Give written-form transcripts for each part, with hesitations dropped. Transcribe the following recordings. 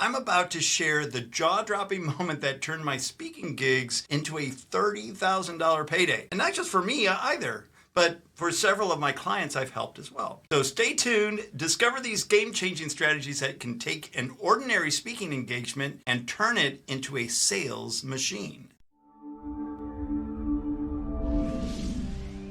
I'm about to share the jaw-dropping moment that turned my speaking gigs into a $30,000 payday. And not just for me either, but for several of my clients I've helped as well. So stay tuned, discover these game-changing strategies that can take an ordinary speaking engagement and turn it into a sales machine.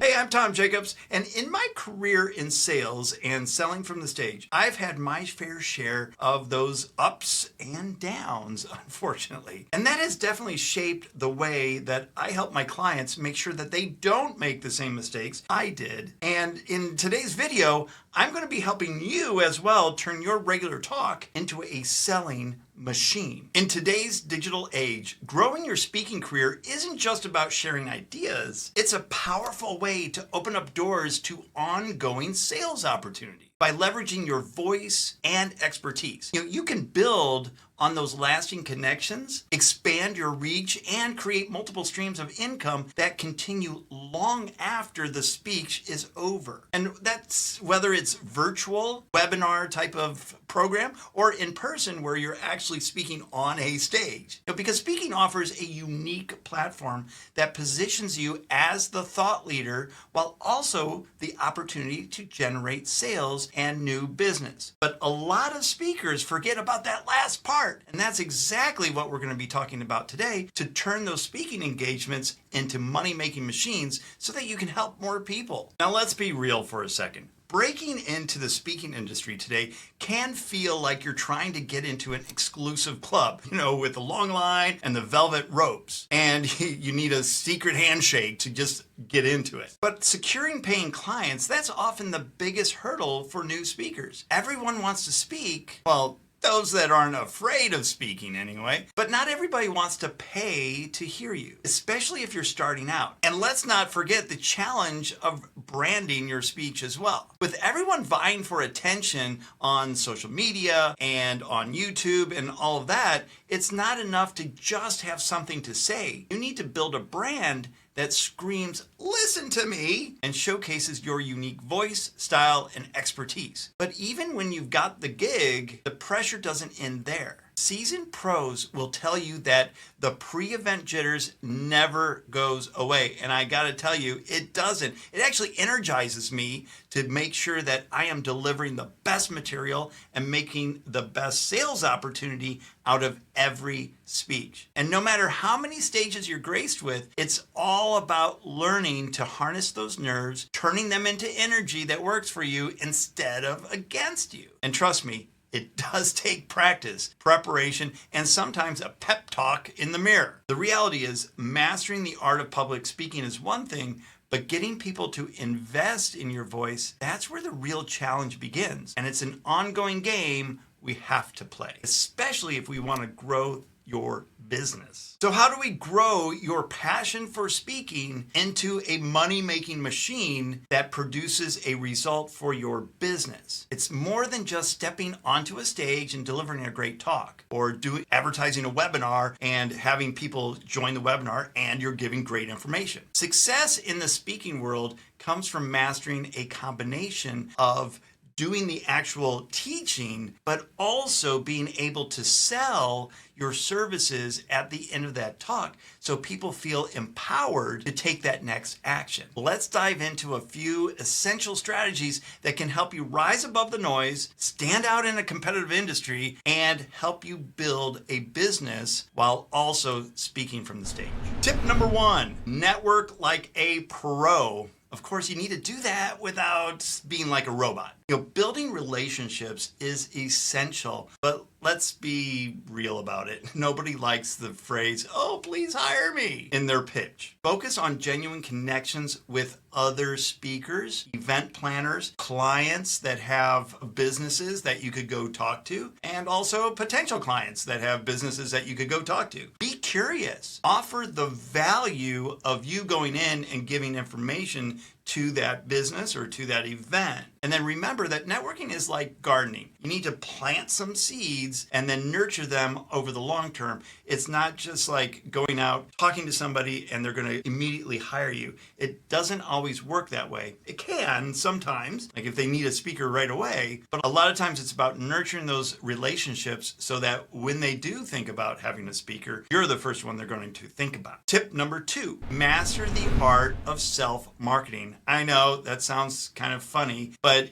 Hey, I'm Tom Jacobs, and in my career in sales and selling from the stage, I've had my fair share of those ups and downs, unfortunately. And that has definitely shaped the way that I help my clients make sure that they don't make the same mistakes I did. And in today's video, I'm going to be helping you as well turn your regular talk into a selling machine. In today's digital age, growing your speaking career isn't just about sharing ideas. It's a powerful way to open up doors to ongoing sales opportunities. By leveraging your voice and expertise, you can build on those lasting connections, expand your reach, and create multiple streams of income that continue long after the speech is over. And that's whether it's virtual, webinar type of program, or in person where you're actually speaking on a stage. Because speaking offers a unique platform that positions you as the thought leader while also the opportunity to generate sales and new business. But a lot of speakers forget about that last part. And that's exactly what we're going to be talking about today, to turn those speaking engagements into money-making machines so that you can help more people. Now let's be real for a second. Breaking into the speaking industry today can feel like you're trying to get into an exclusive club, with the long line and the velvet ropes, and you need a secret handshake to just get into it. But securing paying clients, that's often the biggest hurdle for new speakers. Everyone wants to speak, well, those that aren't afraid of speaking anyway, but not everybody wants to pay to hear you, especially if you're starting out. And let's not forget the challenge of branding your speech as well. With everyone vying for attention on social media and on YouTube and all of that, it's not enough to just have something to say. You need to build a brand that screams, "Listen to me," and showcases your unique voice, style, and expertise. But even when you've got the gig, the pressure doesn't end there. Seasoned pros will tell you that the pre-event jitters never goes away. And I gotta tell you, it doesn't. It actually energizes me to make sure that I am delivering the best material and making the best sales opportunity out of every speech. And no matter how many stages you're graced with, it's all about learning to harness those nerves, turning them into energy that works for you instead of against you. And trust me, it does take practice, preparation, and sometimes a pep talk in the mirror. The reality is, mastering the art of public speaking is one thing, but getting people to invest in your voice, that's where the real challenge begins. And it's an ongoing game we have to play, especially if we want to grow your business. So how do we grow your passion for speaking into a money-making machine that produces a result for your business? It's more than just stepping onto a stage and delivering a great talk, or advertising a webinar and having people join the webinar and you're giving great information. Success in the speaking world comes from mastering a combination of doing the actual teaching, but also being able to sell your services at the end of that talk so people feel empowered to take that next action. Let's dive into a few essential strategies that can help you rise above the noise, stand out in a competitive industry, and help you build a business while also speaking from the stage. Tip number 1, network like a pro. Of course, you need to do that without being like a robot. Building relationships is essential, but let's be real about it. Nobody likes the phrase, "Oh, please hire me," in their pitch. Focus on genuine connections with other speakers, event planners, clients that have businesses that you could go talk to, and also potential clients that have businesses that you could go talk to. Be curious. Offer the value of you going in and giving information to that business or to that event. And then remember that networking is like gardening. You need to plant some seeds and then nurture them over the long term. It's not just like going out, talking to somebody, and they're going to immediately hire you. It doesn't always work that way. It can sometimes, like if they need a speaker right away, but a lot of times it's about nurturing those relationships so that when they do think about having a speaker, you're the first one they're going to think about. Tip number 2, master the art of self-marketing. I know that sounds kind of funny, but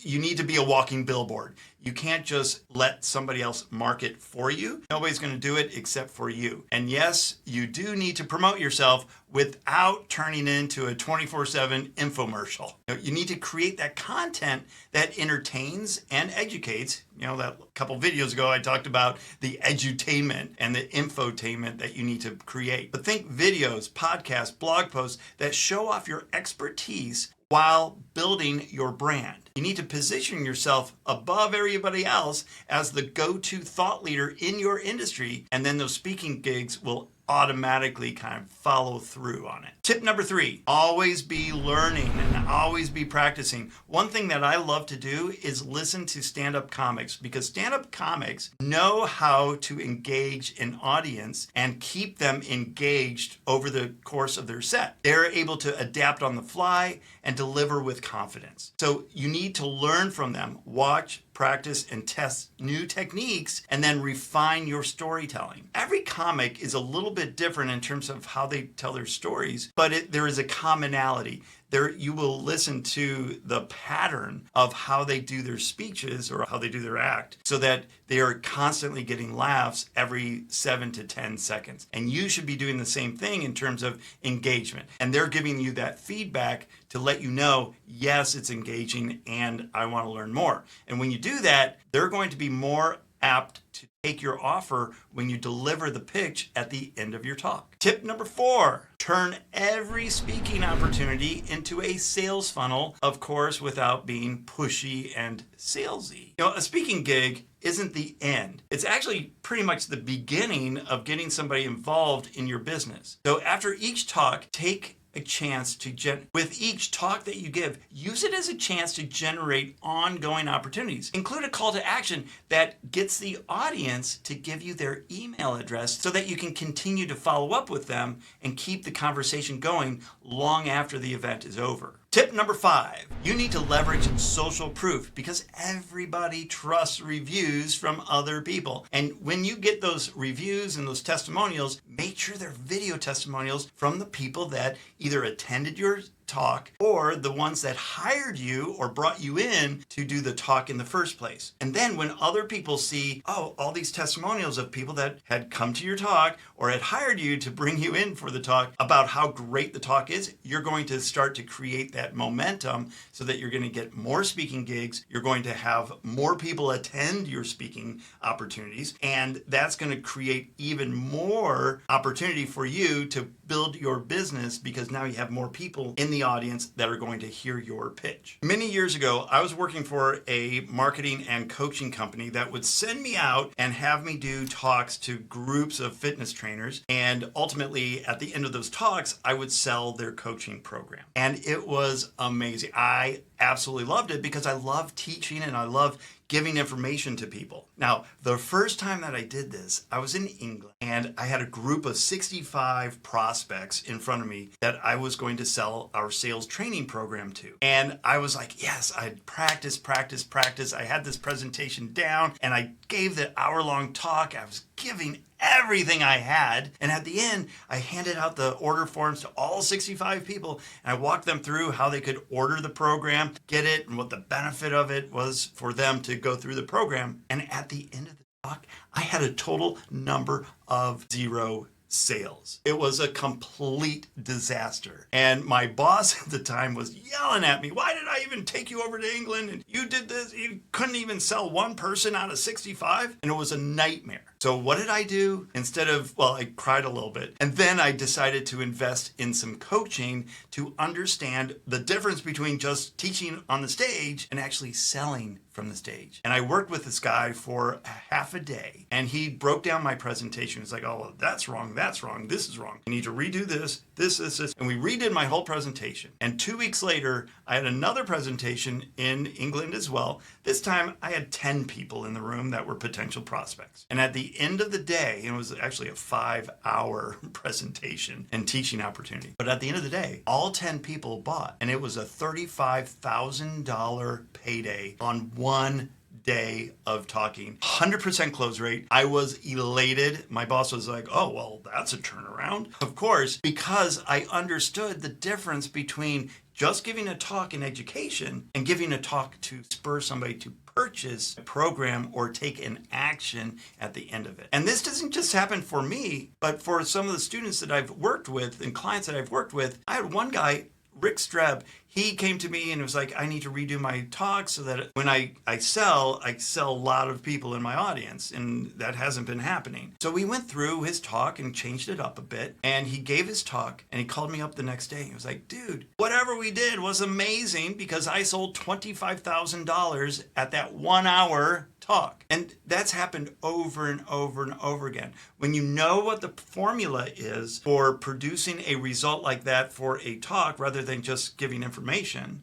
you need to be a walking billboard. You can't just let somebody else market for you. Nobody's going to do it except for you. And yes, you do need to promote yourself without turning into a 24/7 infomercial. You need to create that content that entertains and educates. That couple videos ago, I talked about the edutainment and the infotainment that you need to create. But think videos, podcasts, blog posts that show off your expertise while building your brand. You need to position yourself above everybody else as the go-to thought leader in your industry, and then those speaking gigs will automatically kind of follow through on it. Tip number 3, always be learning and always be practicing. One thing that I love to do is listen to stand-up comics, because stand-up comics know how to engage an audience and keep them engaged over the course of their set. They're able to adapt on the fly and deliver with confidence. So you need to learn from them, watch, practice, and test new techniques, and then refine your storytelling. Every comic is a little bit different in terms of how they tell their stories, but there is a commonality. There, you will listen to the pattern of how they do their speeches or how they do their act, so that they are constantly getting laughs every 7 to 10 seconds. And you should be doing the same thing in terms of engagement. And they're giving you that feedback to let you know, yes, it's engaging and I want to learn more. And when you do that, they're going to be more apt to take your offer when you deliver the pitch at the end of your talk. Tip number 4, turn every speaking opportunity into a sales funnel, of course, without being pushy and salesy. A speaking gig isn't the end. It's actually pretty much the beginning of getting somebody involved in your business. So after each talk, take a chance to with each talk that you give, use it as a chance to generate ongoing opportunities. Include a call to action that gets the audience to give you their email address so that you can continue to follow up with them and keep the conversation going long after the event is over. Tip number 5, you need to leverage social proof, because everybody trusts reviews from other people. And when you get those reviews and those testimonials, make sure they're video testimonials from the people that either attended your talk or the ones that hired you or brought you in to do the talk in the first place. And then when other people see, all these testimonials of people that had come to your talk or had hired you to bring you in for the talk about how great the talk is, you're going to start to create that momentum so that you're going to get more speaking gigs. You're going to have more people attend your speaking opportunities, and that's going to create even more opportunity for you to build your business, because now you have more people in the audience that are going to hear your pitch. Many years ago, I was working for a marketing and coaching company that would send me out and have me do talks to groups of fitness trainers. And ultimately, at the end of those talks, I would sell their coaching program. And it was amazing. I absolutely loved it because I love teaching and I love giving information to people. Now, the first time that I did this, I was in England and I had a group of 65 prospects in front of me that I was going to sell our sales training program to. And I was like, yes, I'd practice. I had this presentation down and I gave the hour-long talk. I was giving everything I had. And at the end, I handed out the order forms to all 65 people. And I walked them through how they could order the program, get it, and what the benefit of it was for them to go through the program. And at the end of the talk, I had a total number of 0 sales. It was a complete disaster. And my boss at the time was yelling at me, why did I even take you over to England? And you did this, you couldn't even sell one person out of 65? And it was a nightmare. So what did I do? I cried a little bit. And then I decided to invest in some coaching to understand the difference between just teaching on the stage and actually selling from the stage. And I worked with this guy for half a day, and he broke down my presentation. He's like, oh, well, that's wrong, this is wrong. You need to redo this. And we redid my whole presentation. And 2 weeks later, I had another presentation in England as well. This time I had 10 people in the room that were potential prospects. And at the end of the day, it was actually a 5-hour presentation and teaching opportunity. But at the end of the day, all 10 people bought, and it was a $35,000 payday on one day of talking. 100% close rate. I was elated. My boss was like, oh, well, that's a turnaround. Of course, because I understood the difference between just giving a talk in education and giving a talk to spur somebody to purchase a program or take an action at the end of it. And this doesn't just happen for me, but for some of the students that I've worked with and clients that I've worked with. I had one guy, Rick Streb. He came to me and was like, I need to redo my talk so that when I sell a lot of people in my audience, and that hasn't been happening. So we went through his talk and changed it up a bit, and he gave his talk, and he called me up the next day. He was like, dude, whatever we did was amazing because I sold $25,000 at that 1 hour talk. And that's happened over and over and over again. When you know what the formula is for producing a result like that for a talk, rather than just giving information,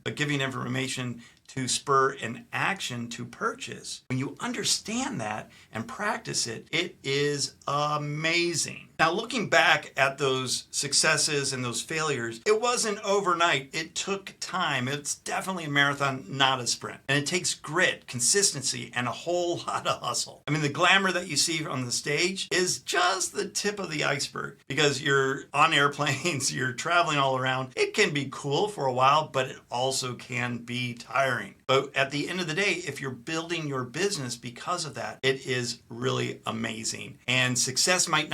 but giving information to spur an action to purchase. When you understand that and practice it, it is amazing. Now, looking back at those successes and those failures, it wasn't overnight. It took time. It's definitely a marathon, not a sprint. And it takes grit, consistency, and a whole lot of hustle. I mean, the glamour that you see on the stage is just the tip of the iceberg because you're on airplanes, you're traveling all around. It can be cool for a while, but it also can be tiring. But at the end of the day, if you're building your business because of that, it is really amazing. And success might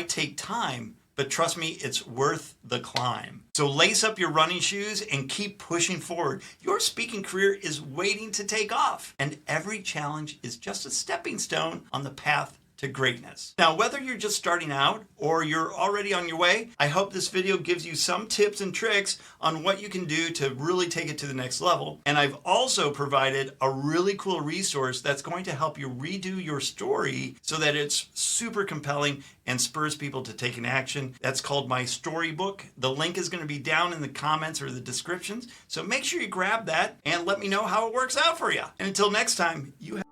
take time, but trust me, it's worth the climb. So lace up your running shoes and keep pushing forward. Your speaking career is waiting to take off, and every challenge is just a stepping stone on the path to greatness. Now, whether you're just starting out or you're already on your way, I hope this video gives you some tips and tricks on what you can do to really take it to the next level. And I've also provided a really cool resource that's going to help you redo your story so that it's super compelling and spurs people to take an action. That's called my storybook. The link is going to be down in the comments or the descriptions. So make sure you grab that and let me know how it works out for you. And until next time, you have